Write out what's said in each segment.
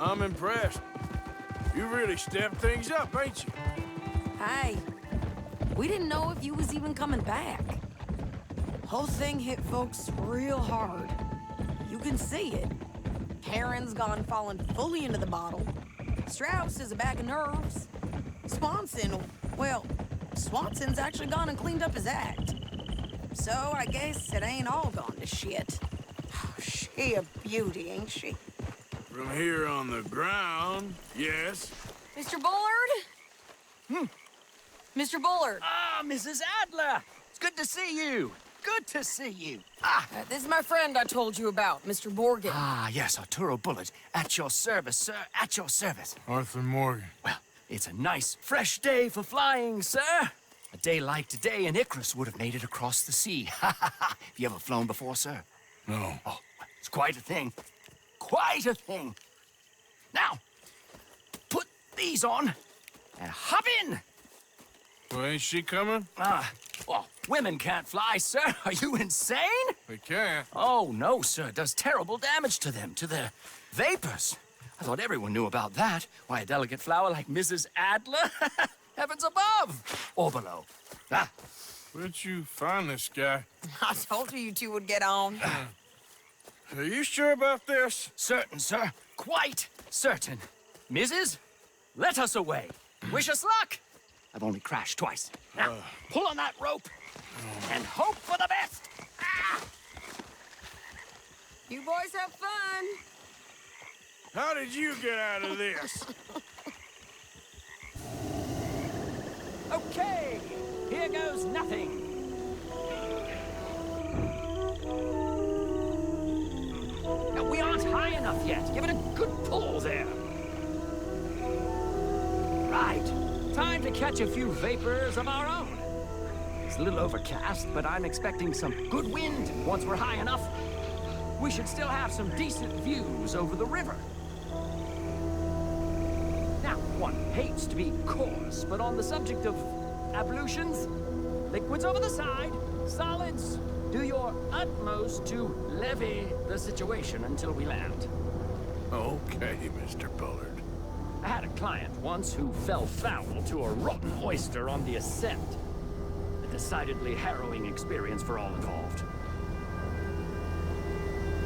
I'm impressed. You really stepped things up, ain't you? Hey, we didn't know if you was even coming back. Whole thing hit folks real hard. You can see it. Heron's gone falling fully into the bottle. Strauss is a bag of nerves. Swanson's actually gone and cleaned up his act. So I guess it ain't all gone to shit. She a beauty, ain't she? From here on the ground, yes. Mr. Bullard? Mr. Bullard. Ah, Mrs. Adler! It's good to see you. Good to see you. This is my friend I told you about, Mr. Morgan. Ah, yes, Arturo Bullard. At your service, sir. At your service. Arthur Morgan. Well, it's a nice, fresh day for flying, sir. A day like today, an Icarus would have made it across the sea. Have you ever flown before, sir? No. Oh, it's quite a thing. Quite a thing. Now, put these on and hop in. Well, ain't she coming? Well, women can't fly, sir. Are you insane? They can't. Oh, no, sir. It does terrible damage to them, to their vapors. I thought everyone knew about that. Why, a delicate flower like Mrs. Adler? Heavens above or below. Where'd you find this guy? I told you two would get on. Are you sure about this? Certain, sir. Quite certain. Mrs., let us away. Wish us luck. I've only crashed twice. Now, pull on that rope and hope for the best. You boys have fun. How did you get out of this? Okay, here goes nothing. Now, we aren't high enough yet. Give it a good pull there. Right. Time to catch a few vapors of our own. It's a little overcast, but I'm expecting some good wind once we're high enough. We should still have some decent views over the river. Now, one hates to be coarse, but on the subject of ablutions, liquids over the side, solids, do your utmost to levy the situation until we land. Okay, Mr. Bullard. I had a client once who fell foul to a rotten oyster on the ascent. A decidedly harrowing experience for all involved.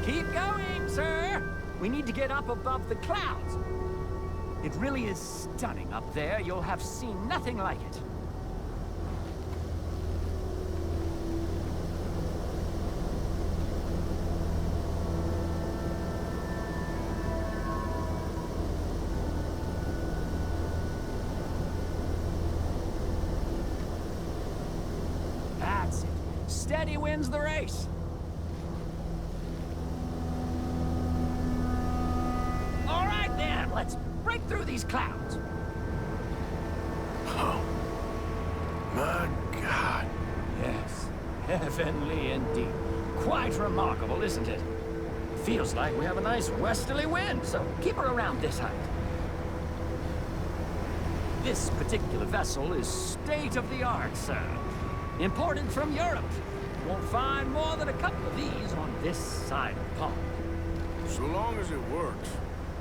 Keep going, sir! We need to get up above the clouds. It really is stunning up there. You'll have seen nothing like it. That's it. Steady wins the race. All right, then. Let's break through these clouds. Oh, my God. Yes, heavenly indeed. Quite remarkable, isn't it? Feels like we have a nice westerly wind, so keep her around this height. This particular vessel is state-of-the-art, sir. Imported from Europe. Won't find more than a couple of these on this side of the pond. So long as it works.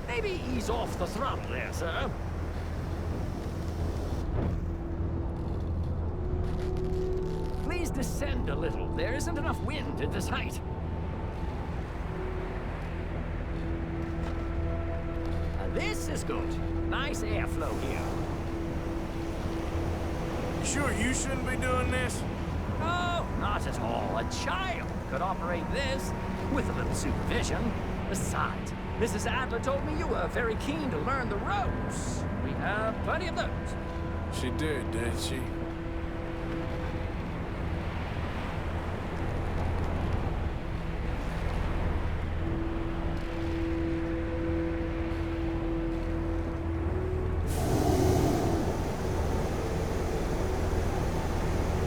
Maybe ease off the throttle there, sir. Please descend a little. There isn't enough wind at this height. This is good. Nice airflow here. You sure you shouldn't be doing this? Oh, not at all. A child could operate this with a little supervision. Besides, Mrs. Adler told me you were very keen to learn the ropes. We have plenty of those. She did she?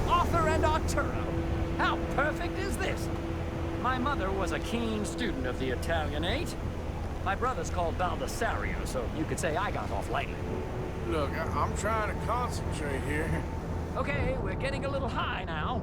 Arthur and Arturo. How perfect is this? My mother was a keen student of the Italianate. My brother's called Baldessario, so you could say I got off lightly. Look, I'm trying to concentrate here. Okay, we're getting a little high now.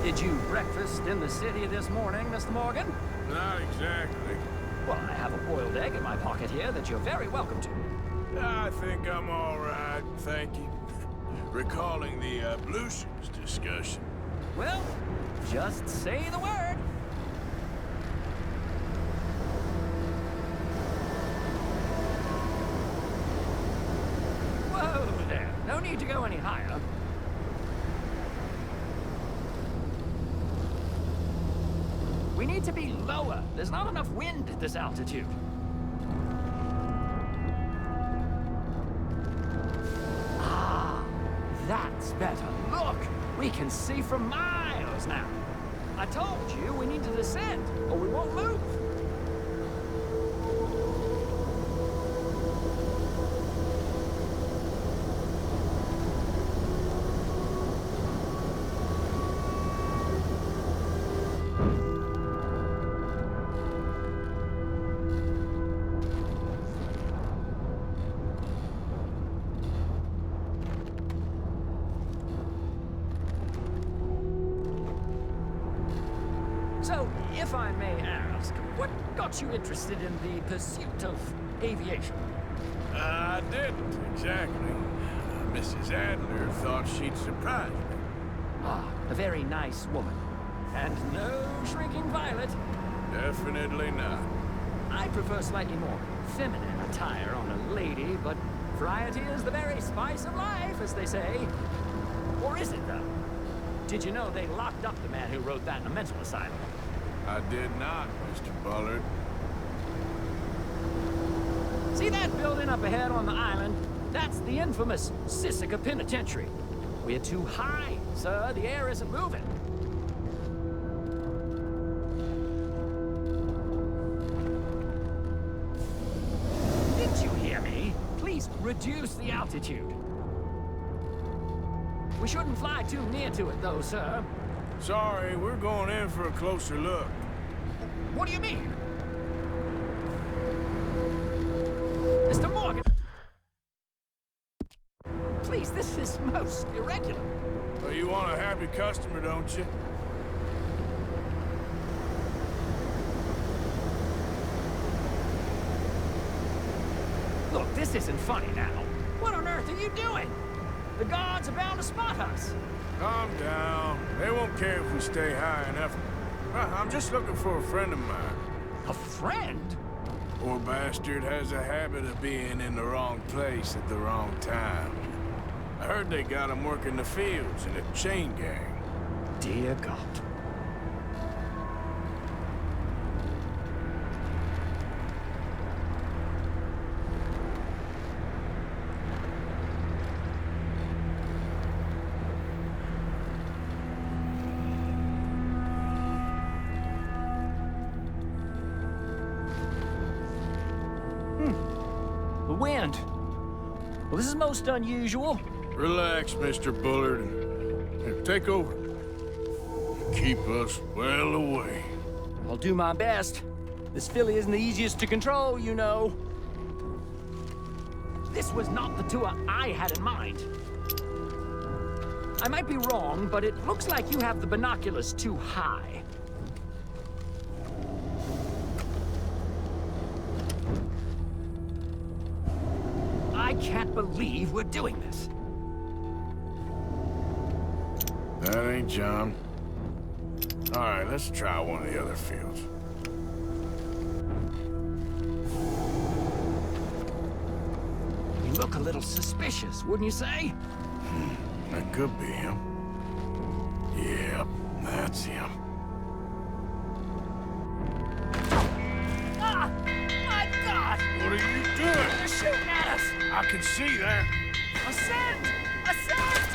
Did you breakfast in the city this morning, Mr. Morgan? Not exactly. Well, I have a boiled egg in my pocket here that you're very welcome to. I think I'm all right, thank you. Recalling the ablutions discussion. Well, just say the word. Whoa there. No need to go any higher. We need to be lower. There's not enough wind at this altitude. Ah, that's better. Look, we can see for miles now. I told you we need to descend, or we won't move. So, if I may ask, what got you interested in the pursuit of aviation? I didn't, exactly. Mrs. Adler thought she'd surprise me. Ah, a very nice woman. And no shrinking violet. Definitely not. I prefer slightly more feminine attire on a lady, but variety is the very spice of life, as they say. Or is it, though? Did you know they locked up the man who wrote that in a mental asylum? I did not, Mr. Bullard. See that building up ahead on the island? That's the infamous Sisika Penitentiary. We're too high, sir. The air isn't moving. Didn't you hear me? Please reduce the altitude. We shouldn't fly too near to it, though, sir. Sorry, we're going in for a closer look. What do you mean? Mr. Morgan! Please, this is most irregular. Well, you want a happy customer, don't you? Look, this isn't funny now. What on earth are you doing? The guards are bound to spot us. Calm down. They won't care if we stay high enough. I'm just looking for a friend of mine. A friend? Poor bastard has a habit of being in the wrong place at the wrong time. I heard they got him working the fields in a chain gang. Dear God. The wind. Well, this is most unusual. Relax, Mr. Bullard. Here, take over. Keep us well away. I'll do my best. This filly isn't the easiest to control, you know. This was not the tour I had in mind. I might be wrong, but it looks like you have the binoculars too high. I can't believe we're doing this. That ain't John. All right, let's try one of the other fields. You look a little suspicious, wouldn't you say? That could be him. Yep, that's him. Ah! My God! What are you doing? They're shooting at us! I can see that. Ascend! Ascend!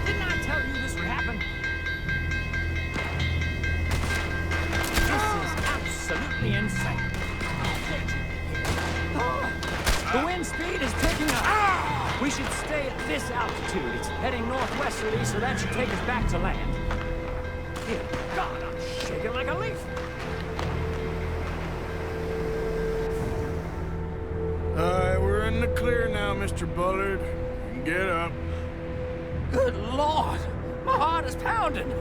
Didn't I tell you this would happen? This is absolutely insane. The wind speed is picking up. We should stay at this altitude. It's heading northwesterly, so that should take us back to land. Dear God, I'm shaking like a leaf. All right, we're in the clear now, Mr. Bullard. You can get up. Good Lord! My heart is pounding!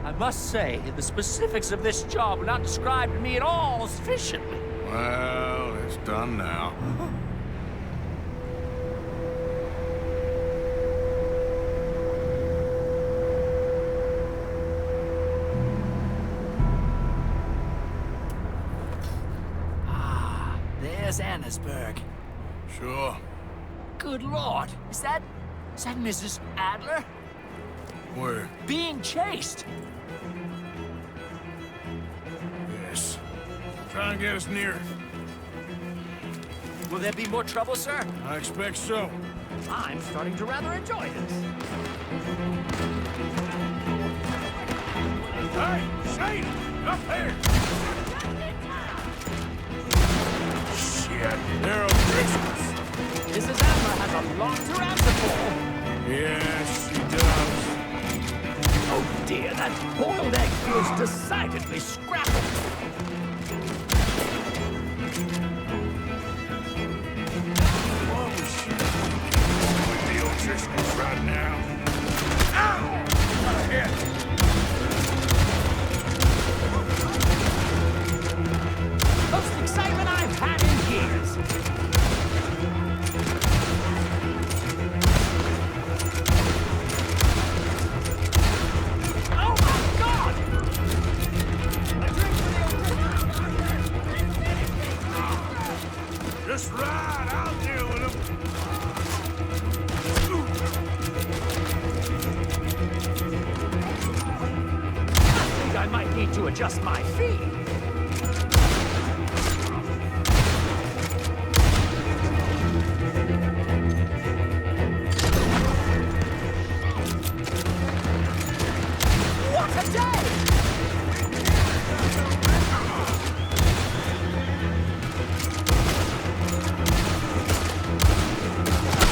I must say, the specifics of this job were not described to me at all sufficiently. Well, it's done now. There's Annesburg. Sure. Good Lord! Is that Mrs. Adler? Where? Being chased! Yes. Try and get us near. Will there be more trouble, sir? I expect so. I'm starting to rather enjoy this. Hey, Shane! Up there! Shit, they're O'Driscolls. Mrs. Adler has a lot to answer for. Yes, she does. Oh dear, that boiled egg feels decidedly scrappled. What was she with the O'Driscolls right now? Ow! What a hit! Most excitement I've had in years. Oh my God! A drink for the Just ride, I'll deal with him. I think I might need to adjust my feet. What a day!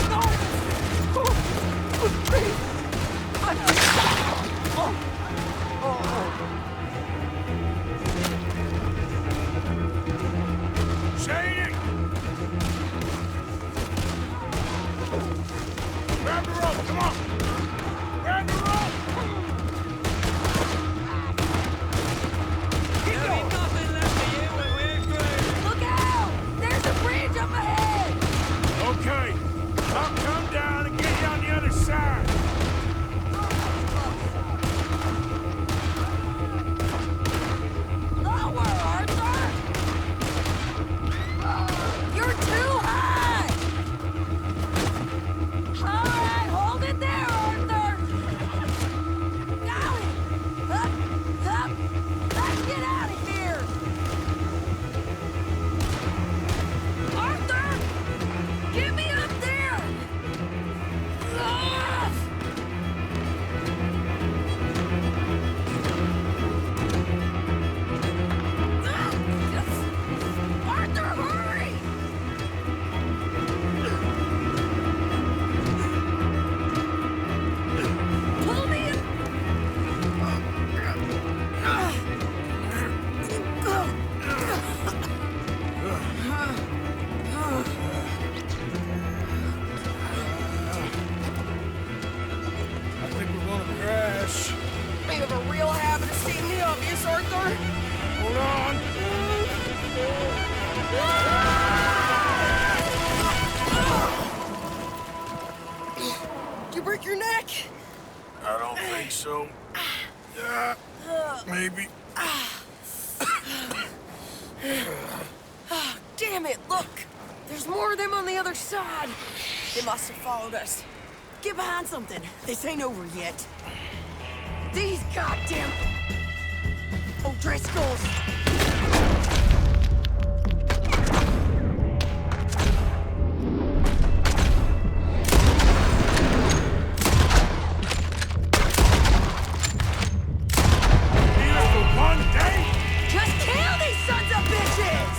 No! Oh, please! Shane! Grab the rope, come on! Grab the rope! Look out! There's a bridge up ahead! Okay, I'll come down and get you on the other side. Lower, Arthur! You're too high! All right, hold it there, Arthur! Got it! Up, up! Let's get out of here! Arthur! Get me up there! Ah! Arthur, hurry! Pull me in! I think we're gonna crash. You have a real habit of stating the obvious, Arthur. Hold on. Did you break your neck? I don't think so. Maybe. Damn it, look! There's more of them on the other side. They must have followed us. Get behind something. This ain't over yet. These goddamn O'Driscolls! Here for one day? Just kill these sons of bitches!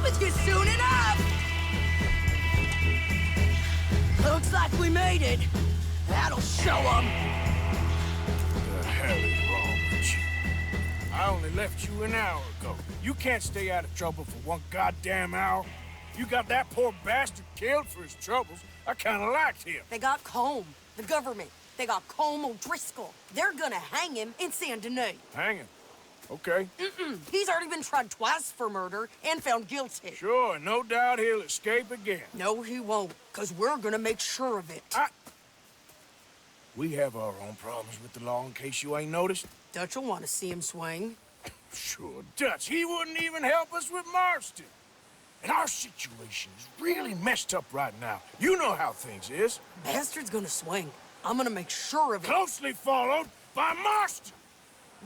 promised you soon enough! Looks like we made it. That'll show them. What the hell is wrong with you? I only left you an hour ago. You can't stay out of trouble for one goddamn hour. You got that poor bastard killed for his troubles. I kinda liked him. They got Combe, the government. They got Combe O'Driscoll. They're gonna hang him in Saint Denis. Hang him. Okay. He's already been tried twice for murder and found guilty. Sure, no doubt he'll escape again. No, he won't, because we're gonna make sure of it. We have our own problems with the law, in case you ain't noticed. Dutch will want to see him swing. Sure, Dutch. He wouldn't even help us with Marston. And our situation is really messed up right now. You know how things is. Bastard's gonna swing. I'm gonna make sure of it. Closely followed by Marston.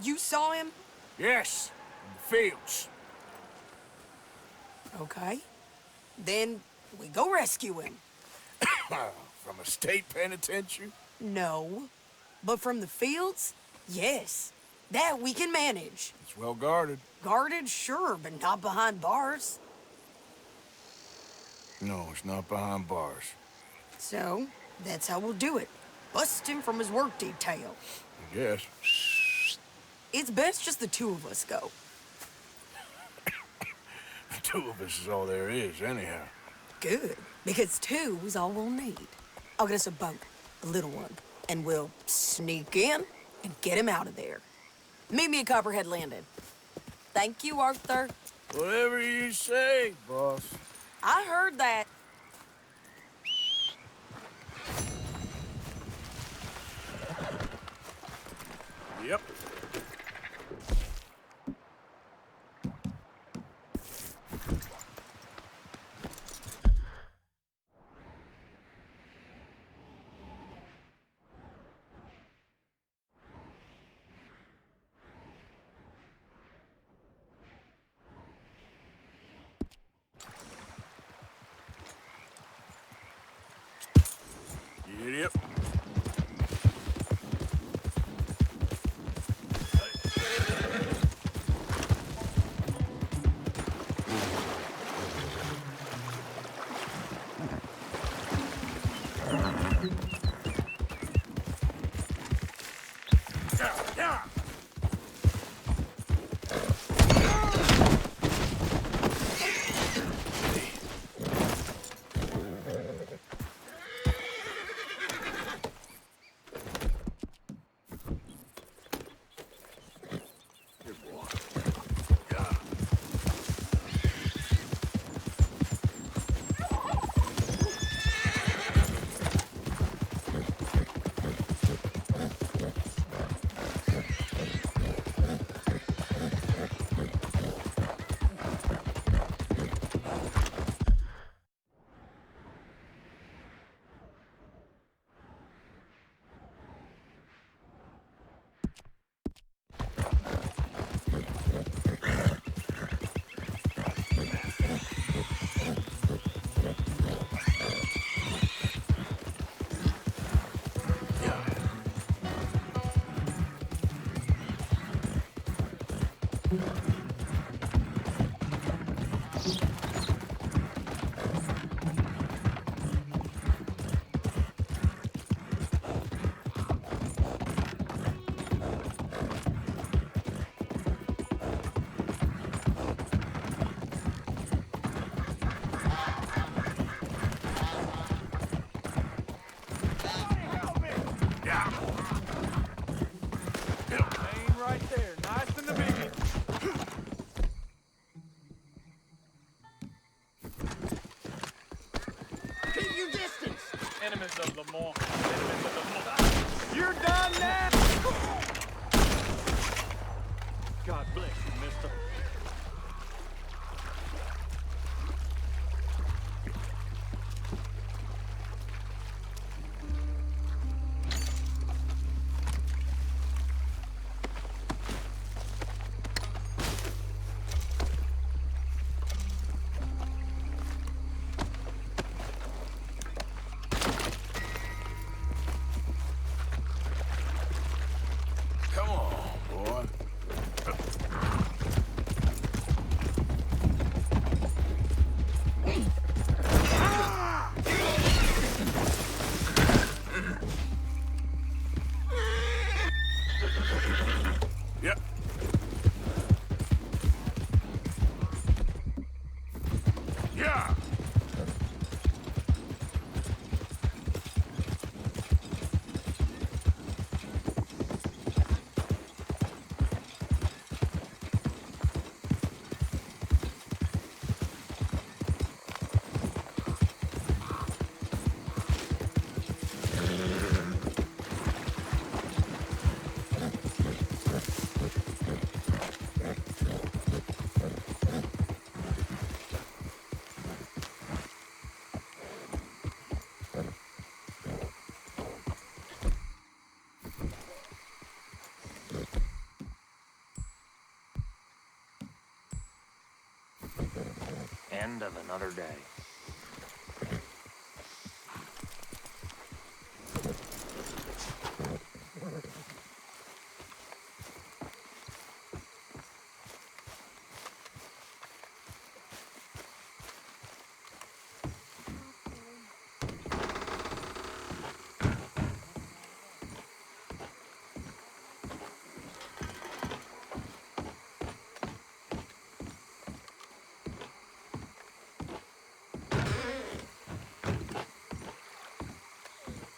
You saw him? Yes, in the fields. Okay. Then we go rescue him. From a state penitentiary? No. But from the fields? Yes. That we can manage. It's well guarded. Guarded, sure, but not behind bars. No, it's not behind bars. So, that's how we'll do it. Bust him from his work detail. I guess. It's best just the two of us go. The two of us is all there is, anyhow. Good, because two is all we'll need. I'll get us a boat, a little one, and we'll sneak in and get him out of there. Meet me at Copperhead Landing. Thank you, Arthur. Whatever you say, boss. I heard that. Yep. Yep. Enemies of the more. Enemies of the more. You're done now! God bless you, mister. Come on, boy. end of another day.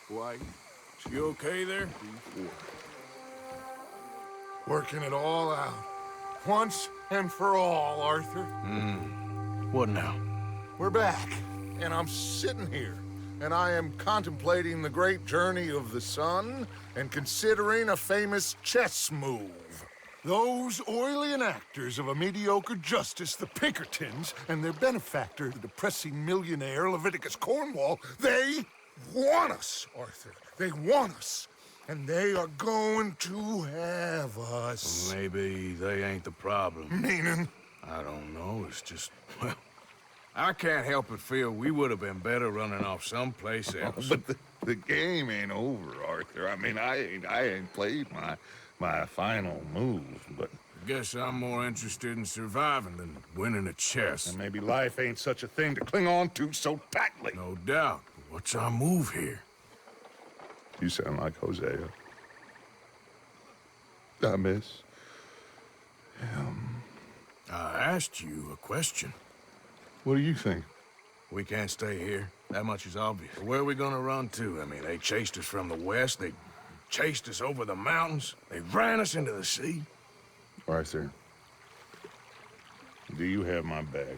Why? You okay there? Working it all out. Once and for all, Arthur. What now? We're back, and I'm sitting here, and I am contemplating the great journey of the sun and considering a famous chess move. Those oily enactors of a mediocre justice, the Pinkertons, and their benefactor, the depressing millionaire Leviticus Cornwall, they want us, Arthur. They want us. And they are going to have us. Maybe they ain't the problem. Meaning? I don't know, it's just, well, I can't help but feel we would have been better running off someplace else. But the game ain't over, Arthur. I mean, I ain't played my final move, but... Guess I'm more interested in surviving than winning a chess. And maybe life ain't such a thing to cling on to so tightly. No doubt. What's our move here? You sound like Hosea. I miss him. I asked you a question. What do you think? We can't stay here. That much is obvious. Where are we gonna run to? I mean, they chased us from the west. They chased us over the mountains. They ran us into the sea. Arthur, do you have my back?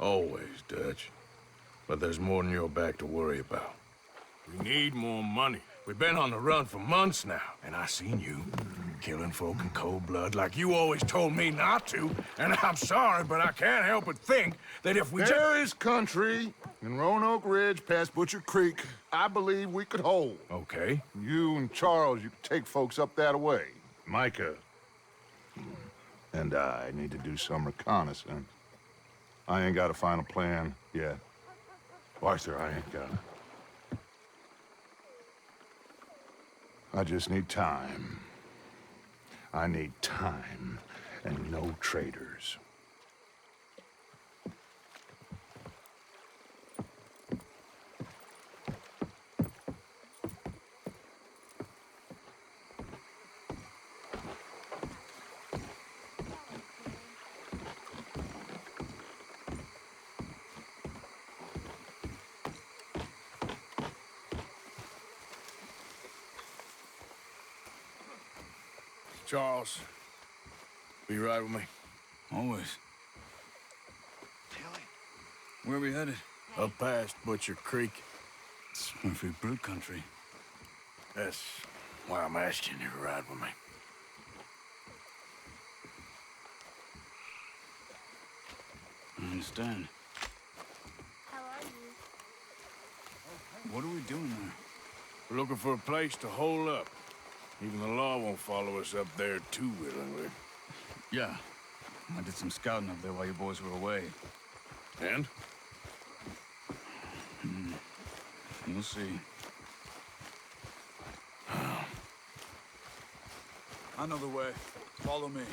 Always, Dutch. But there's more than your back to worry about. We need more money. We've been on the run for months now, and I seen you killing folk in cold blood like you always told me not to. And I'm sorry, but I can't help but think that if we There is country in Roanoke Ridge past Butcher Creek I believe we could hold. Okay. You and Charles, you could take folks up that way. Micah and I need to do some reconnaissance. I ain't got a final plan yet. Arthur, I ain't got it. I just need time. I need time and no traitors. Charles, will you ride with me? Always. Where are we headed? Up past Butcher Creek. It's Murphy Brute country. That's why I'm asking you to ride with me. I understand. How are you? What are we doing there? We're looking for a place to hole up. Even the law won't follow us up there too willingly. Yeah. I did some scouting up there while you boys were away. And? You'll see. I know the way. Follow me.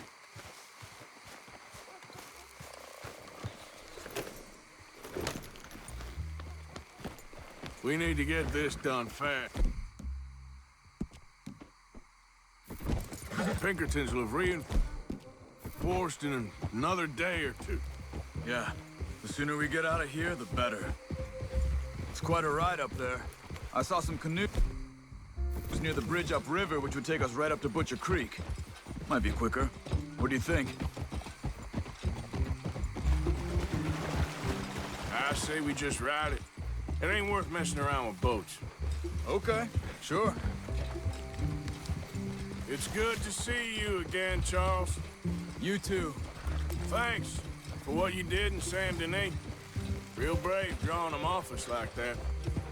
We need to get this done fast. Pinkertons will have reinforced in another day or two. Yeah. The sooner we get out of here, the better. It's quite a ride up there. I saw some canoes near the bridge upriver, which would take us right up to Butcher Creek. Might be quicker. What do you think? I say we just ride it. It ain't worth messing around with boats. Okay, sure. It's good to see you again, Charles. You too. Thanks for what you did in Saint Denis. Real brave drawing them off us like that.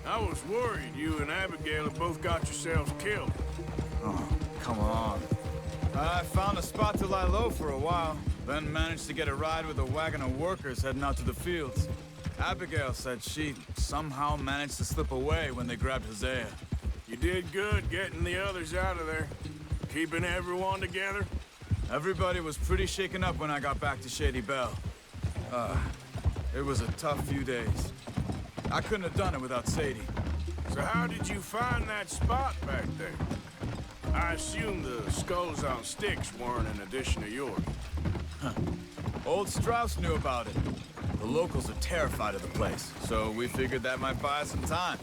I was worried you and Abigail had both got yourselves killed. Oh, come on. I found a spot to lie low for a while, then managed to get a ride with a wagon of workers heading out to the fields. Abigail said she somehow managed to slip away when they grabbed Hosea. You did good getting the others out of there. Keeping everyone together. Everybody was pretty shaken up when I got back to Shady Belle. It was a tough few days. I couldn't have done it without Sadie. So how did you find that spot back there? I assume the skulls on sticks weren't an addition of yours. Old Strauss knew about it. The locals are terrified of the place, so we figured that might buy us some time.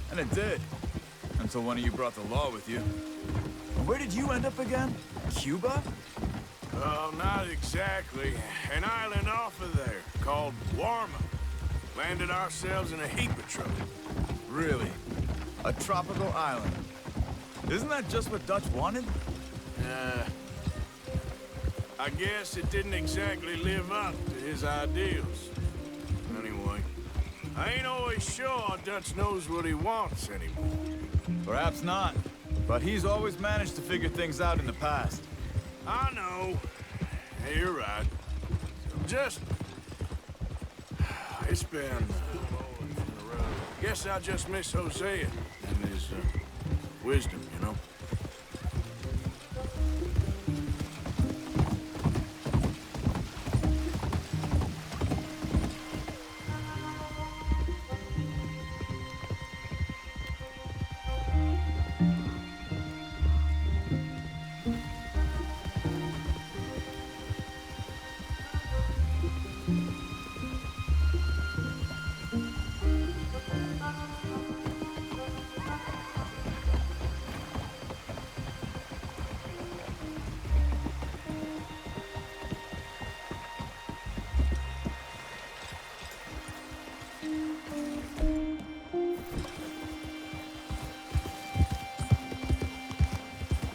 And it did. Until one of you brought the law with you. And where did you end up again? Cuba? Oh, not exactly. An island off of there, called Warma. Landed ourselves in a heap of trouble. Really? A tropical island? Isn't that just what Dutch wanted? I guess it didn't exactly live up to his ideals. Anyway, I ain't always sure Dutch knows what he wants anymore. Perhaps not. But he's always managed to figure things out in the past. I know. You're right. Just... It's been... Guess I just miss Hosea and his wisdom, you know?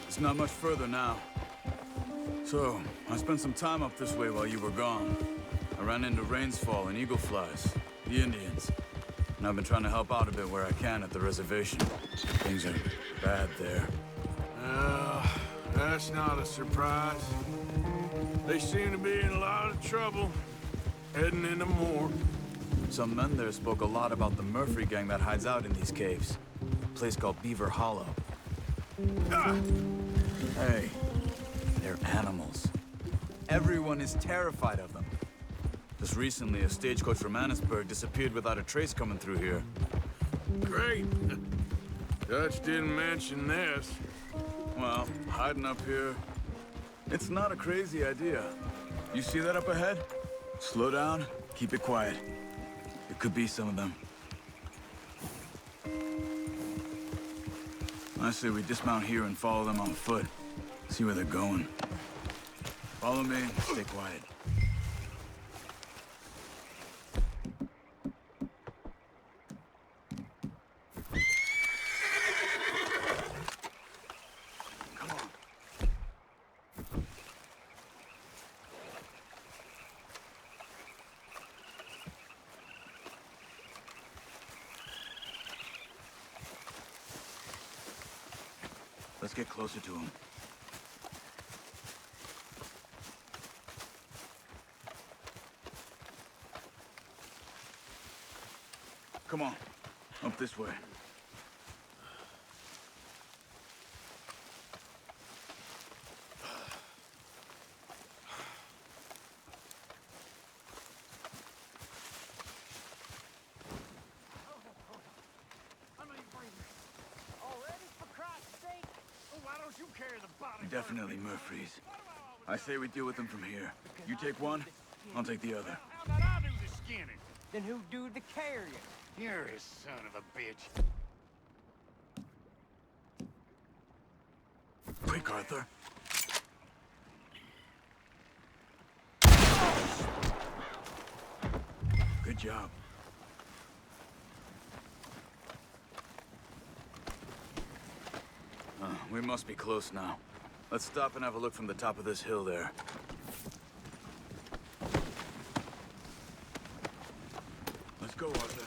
It's not much further now. So, I spent some time up this way while you were gone. I ran into Rainsfall and Eagle Flies, the Indians. And I've been trying to help out a bit where I can at the reservation. Things are bad there. That's not a surprise. They seem to be in a lot of trouble, heading into more. Some men there spoke a lot about the Murphy gang that hides out in these caves. A place called Beaver Hollow. Hey, they're animals. Everyone is terrified of them. Just recently, a stagecoach from Annisburg disappeared without a trace coming through here. Great. Dutch didn't mention this. Well, hiding up here, it's not a crazy idea. You see that up ahead? Slow down, keep it quiet. It could be some of them. I say we dismount here and follow them on foot. See where they're going. Follow me, stay quiet. Come on. Let's get closer to him. Come on, up this way. Definitely Murphy's. I say we deal with them from here. You take one, I'll take the other. How about I do the skinning? Then who do the carrying? You're a son of a bitch. Quick, Arthur. Good job. We must be close now. Let's stop and have a look from the top of this hill there. Let's go, Arthur.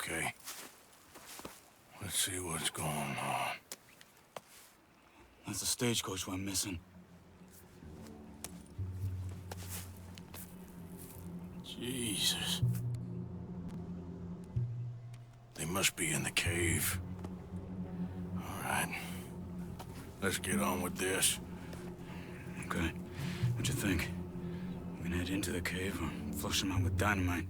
Okay. Let's see what's going on. That's the stagecoach we're missing. Jesus. They must be in the cave. All right. Let's get on with this. Okay. What you think? We can head into the cave or flush them out with dynamite?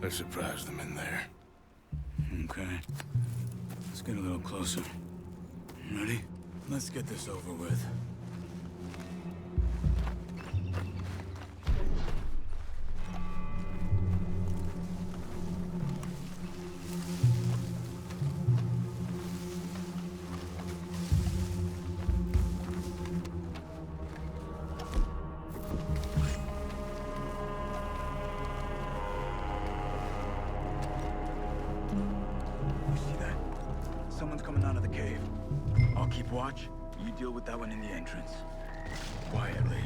Let's surprise them in there. Okay. Let's get a little closer. Ready? Let's get this over with. Someone's coming out of the cave. I'll keep watch. You deal with that one in the entrance. Quietly.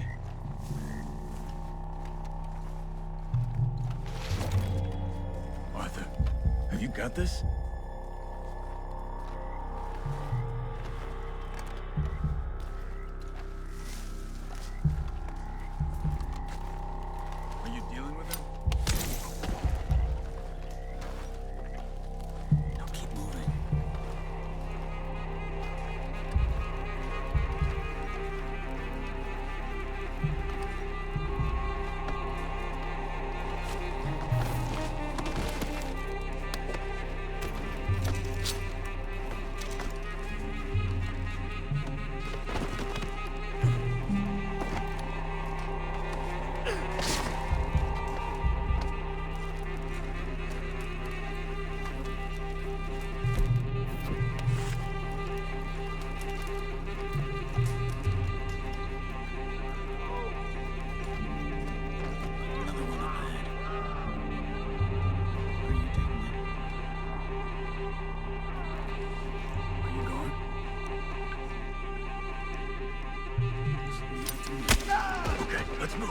Arthur, have you got this? Are you dealing with him? Now keep moving. Let's move.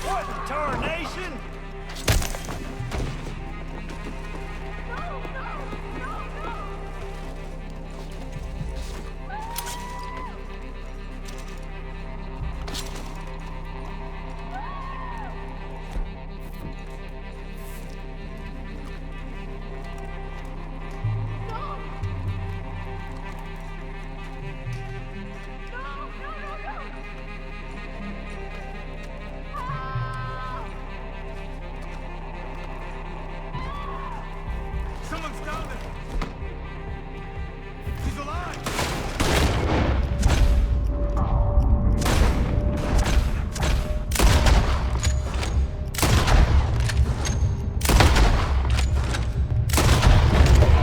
What in tarnation? Someone's down there. He's alive.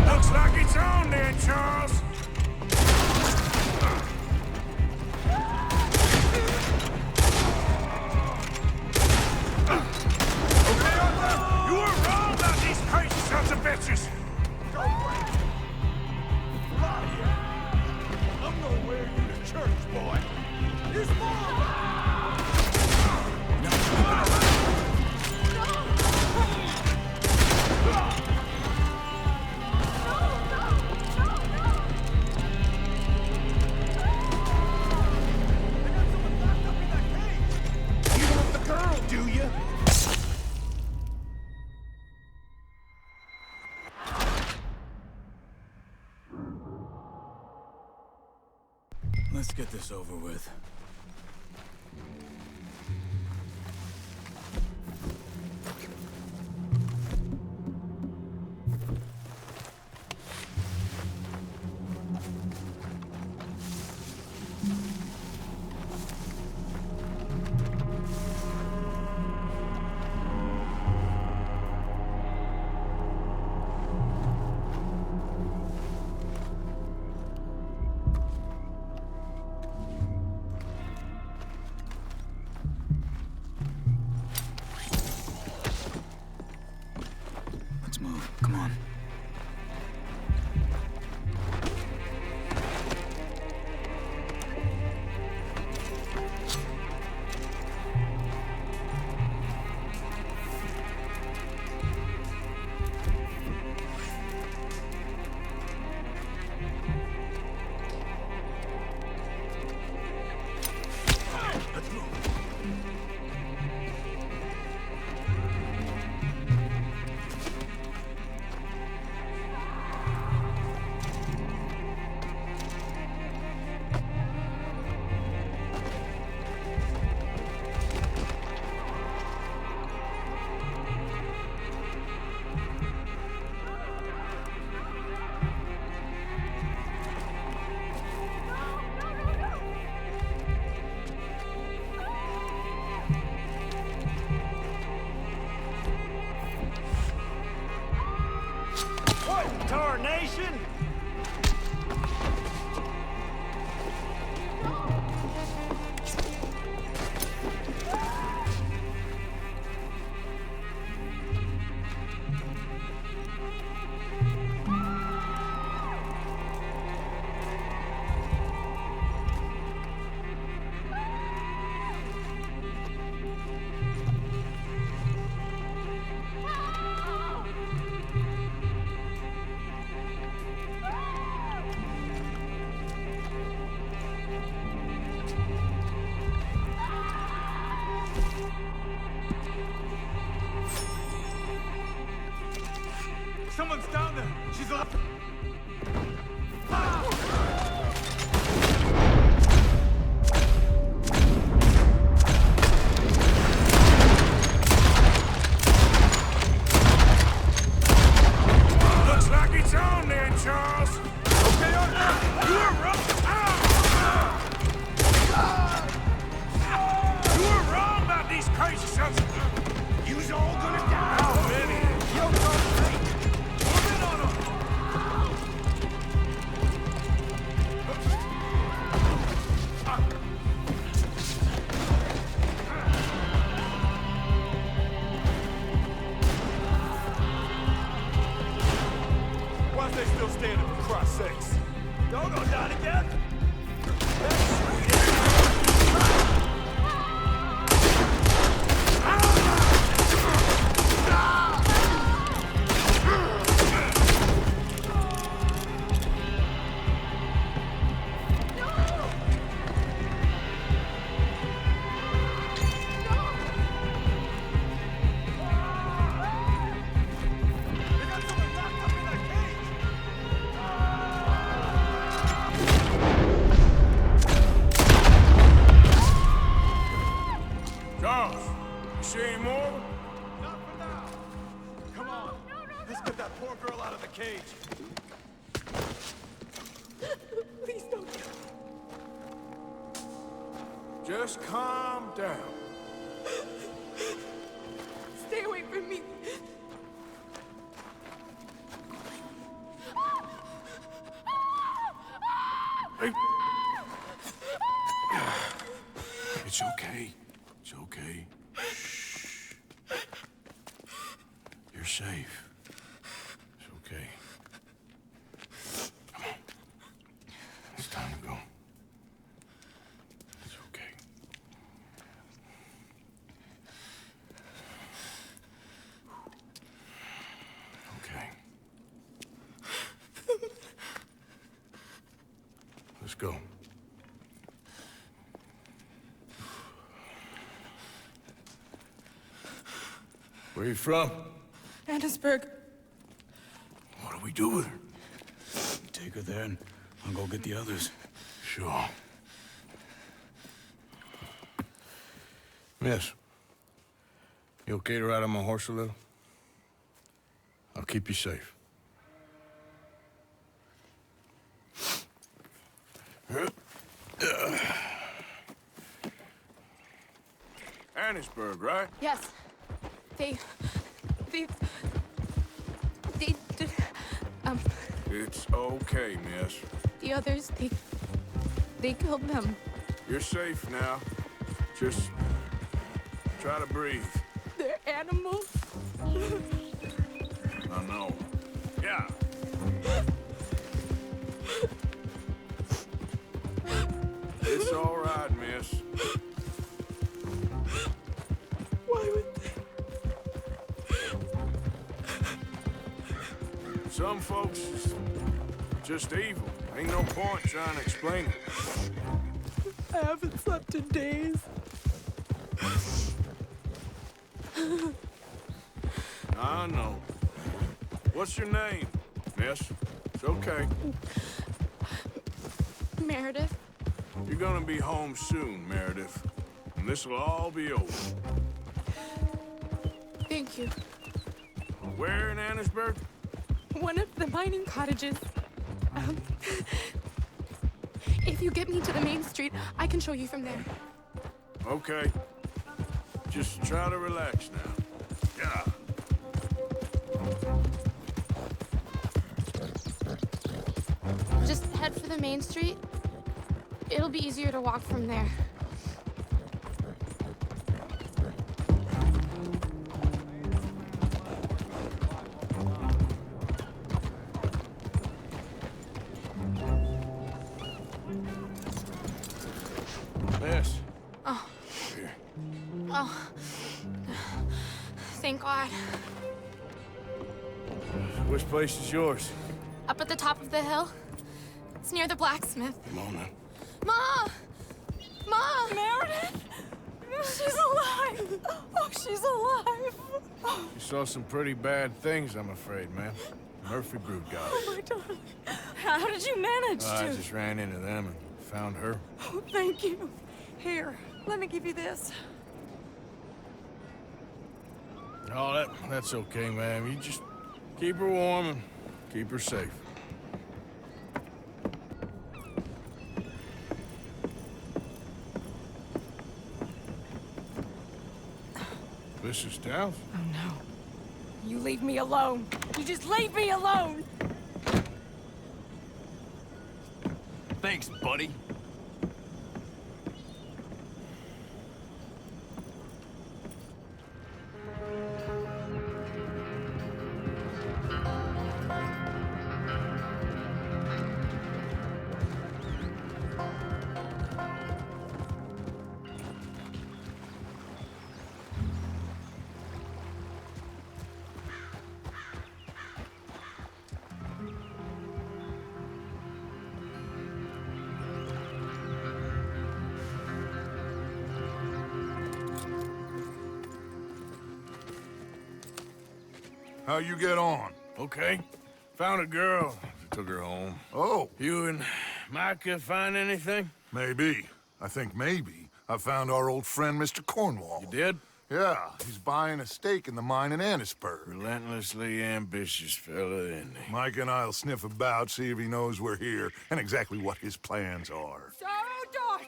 Looks like it's on there, Charles. Okay, Arthur, you were wrong about these crazy sons of bitches. Let's get this over with. Let's move. Come on. Let's move. What tarnation? Someone's down there! She's alive! Looks like it's on there, Charles. Okay, Arthur! You were wrong. You were wrong about these crazy sons of... You's all gonna die. How many? Yo, Arthur! Move in on 'em. Why's they still standing, for Christ's sakes? Don't go down again! Charles, you see any more? Not for now! Come on! Let's get that poor girl out of the cage! Please don't. Just calm down. Stay away from me. Hey. It's okay. It's okay. Shh. You're safe. It's okay. Come on. It's time to go. It's okay. Okay. Let's go. Where you from? Annesburg. What do we do with her? Take her there and I'll go get the others. Sure. Miss, you okay to ride on my horse a little? I'll keep you safe. Annisburg, right? Yes. They... It's okay, miss. The others, they killed them. You're safe now. Just try to breathe. They're animals. I know. Yeah. It's all right, miss. Why would they? Some folks is just evil. Ain't no point trying to explain it. I haven't slept in days. I know. What's your name, miss? It's okay. Meredith, You're gonna be home soon, Meredith. And this'll all be over. thank you. Where in Annisburg? One of the mining cottages. If you get me to the main street, I can show you from there. Okay. Just try to relax now. Yeah. Just head for the main street. It'll be easier to walk from there. Miss. Oh. Here. Oh. Thank God. Which place is yours? Up at the top of the hill. It's near the blacksmith. Come on now. Ma! Ma! Meredith! She's alive! Oh, she's alive! You saw some pretty bad things, I'm afraid, man. Murphy brood got it. Oh, my darling. How did you manage I to? just ran into them and found her. Oh, thank you. Here, let me give you this. Oh, that's okay, ma'am. You just keep her warm and keep her safe. Mrs. Downs? Oh, no. You leave me alone. You just leave me alone. Thanks, buddy. How you get on? Okay. Found a girl. Took her home. Oh, You and Micah find anything? maybe. I think maybe I found our old friend, Mr. Cornwall. You did? Yeah, he's buying a stake in the mine in Annisburg. Relentlessly ambitious fella, isn't he? Mike and I'll sniff about, see if he knows we're here, and exactly what his plans are. So, Dot,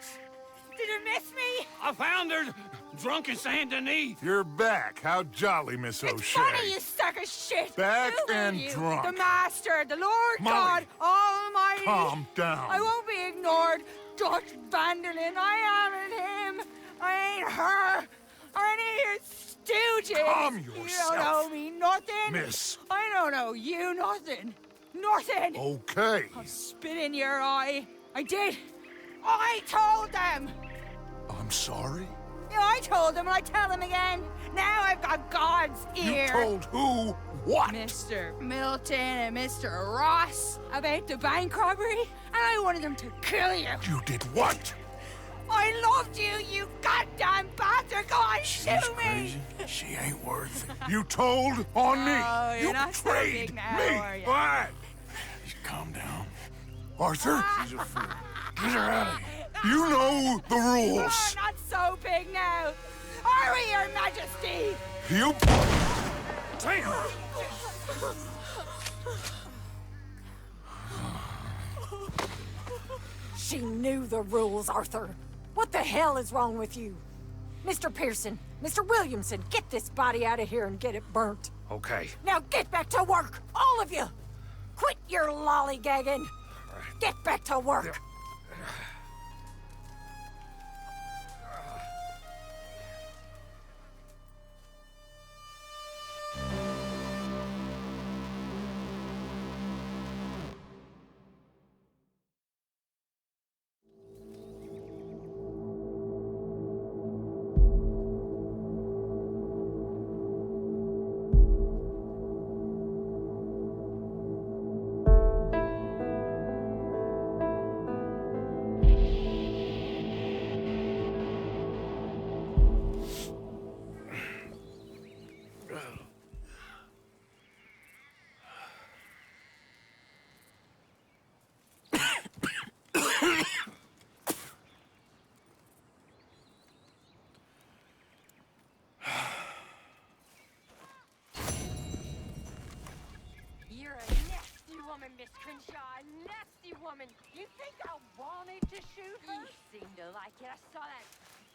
did you miss me? I found her drunk in Saint Denis. You're back. How jolly, Miss It's O'Shea. funny, you sack of shit. Back Who are and you? drunk. The Master, the Lord Molly. God Almighty. Calm down. I won't be ignored. Dutch Vanderlyn, I am him. I ain't her. Or any of your stooges. Calm You yourself. don't know me nothing. Miss. I don't know you nothing. Nothing. Okay. I'll spit in your eye. I did. I told them. I'm sorry? Yeah, I told them and I tell them again. Now I've got God's ear. You told who what? Mr. Milton and Mr. Ross about the bank robbery, and I wanted them to kill you. You did what? I loved you, you goddamn bastard! Go on, She's shoot me! crazy. She ain't worth it. You told on me. Oh, you're You not so betrayed big now, me. are you? What? Just calm down. Arthur, She's a fool. Get her out of here. you know the Oh, rules. not so big now. I Hurry, Your Majesty! You... Damn! She knew the rules, Arthur. What the hell is wrong with you? Mr. Pearson, Mr. Williamson, get this body out of here and get it burnt. Okay. Now get back to work, all of you! Quit your lollygagging! Get back to work! You're a nasty woman, Miss Crenshaw. A nasty woman. You think I wanted to shoot her? You seem to like it. I saw that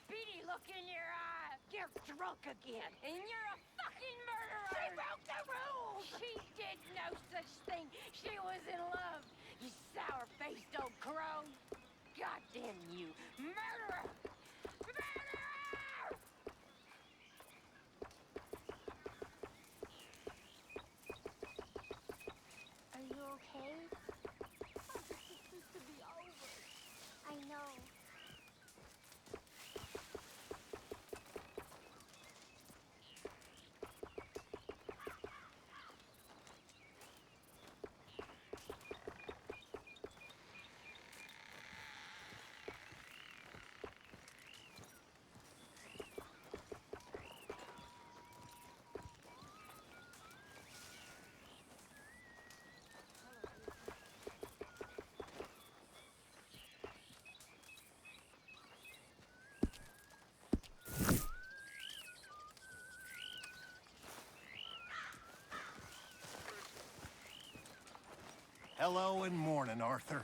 beady look in your eye. You're drunk again. And you're a fucking murderer. She broke the rules. She did no such thing. She was in love. You sour-faced old crow. Goddamn you. Murderer. Murderer! Are you okay? Oh, this is supposed to be over. I know. Hello and morning, Arthur.